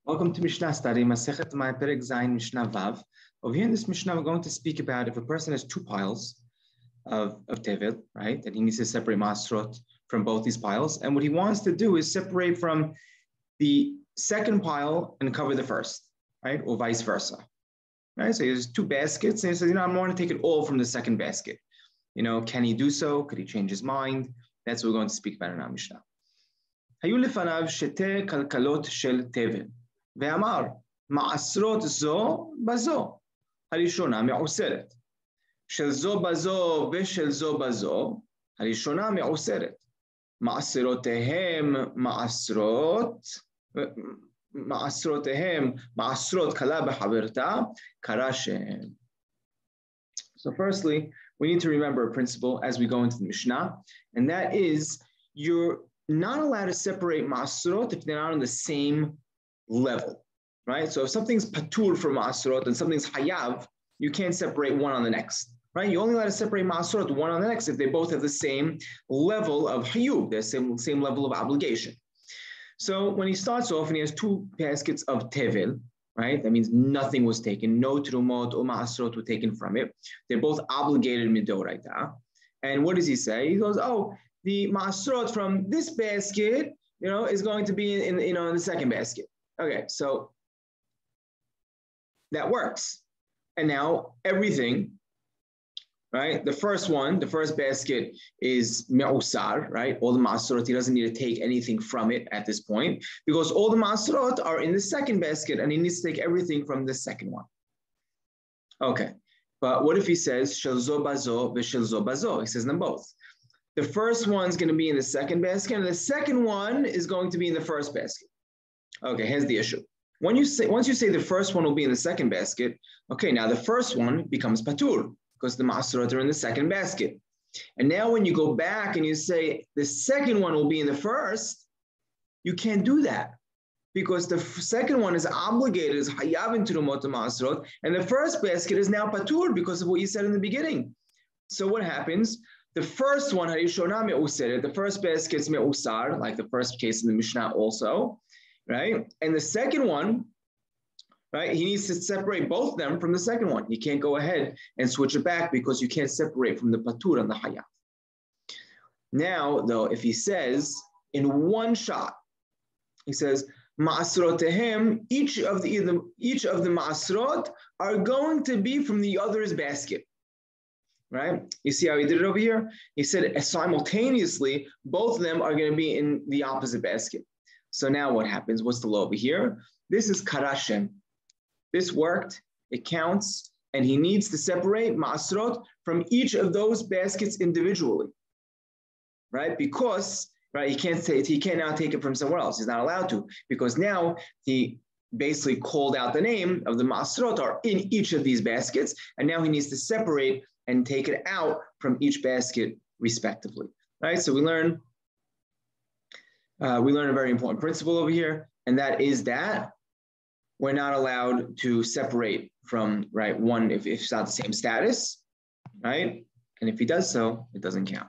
Welcome to Mishnah study, Masechet Mai Perek Zayin Mishnah Vav. Over here in this Mishnah, we're going to speak about if a person has two piles of tevel, right, that he needs to separate Masrot from both these piles. And what he wants to do is separate from the second pile and cover the first, right, or vice versa, right? So he has two baskets, and he says, I want to take it all from the second basket. Can he do so? Could he change his mind? That's what we're going to speak about in our Mishnah. היו לפניו שתי כלכלות של תבל, ואמר, מעשרות זו בזו, הראשונה מעושרת. של זו בזו ושל זו בזו, הראשונה מעושרת. מעשרות כלה בחברתה, קרא שם. So firstly, we need to remember a principle as we go into the Mishnah, and that is you're not allowed to separate Masrot if they're not on the same level, right? So if something's patur for Masrot and something's Hayav, you can't separate one on the next, right? You only allowed to separate Masrot one on the next if they both have the same level of Hayub, the same level of obligation. So when he starts off and he has two baskets of Tevel, right? That means nothing was taken, no Trumot or Masrot were taken from it. They're both obligated midoraita. And what does he say? He goes, the Masrot from this basket, is going to be in the second basket. Okay, so that works. And now everything, right? The first basket is me'usar, right? All the Masrot, he doesn't need to take anything from it at this point because all the Masrot are in the second basket and he needs to take everything from the second one. Okay, but what if he says, shel zo bazo v'shel zo bazo? He says them both. The first one's going to be in the second basket, and the second one is going to be in the first basket. Okay, here's the issue. Once you say the first one will be in the second basket, okay, now the first one becomes patur because the Masrot are in the second basket. And now when you go back and you say the second one will be in the first, you can't do that because the second one is obligated as hayav into the Masrot, and the first basket is now patur because of what you said in the beginning. So what happens? The first one, the first basket is me'usar, like the first case in the Mishnah also, right? And the second one, right, he needs to separate both of them from the second one. He can't go ahead and switch it back because you can't separate from the patur and the hayat. Now, though, if he says in one shot, he says, ma'asrotehem, each of the ma'asrot are going to be from the other's basket. Right? You see how he did it over here? He said simultaneously, both of them are going to be in the opposite basket. So now what happens? What's the law over here? This is karashem. This worked, it counts, and he needs to separate ma'asrot from each of those baskets individually. Right? Because he can't now take it from somewhere else. He's not allowed to, because now he basically called out the name of the ma'asrot are in each of these baskets, and now he needs to separate and take it out from each basket respectively, right? So we learn a very important principle over here, and that is that we're not allowed to separate from, right, one if it's not the same status, right? And if he does so, it doesn't count.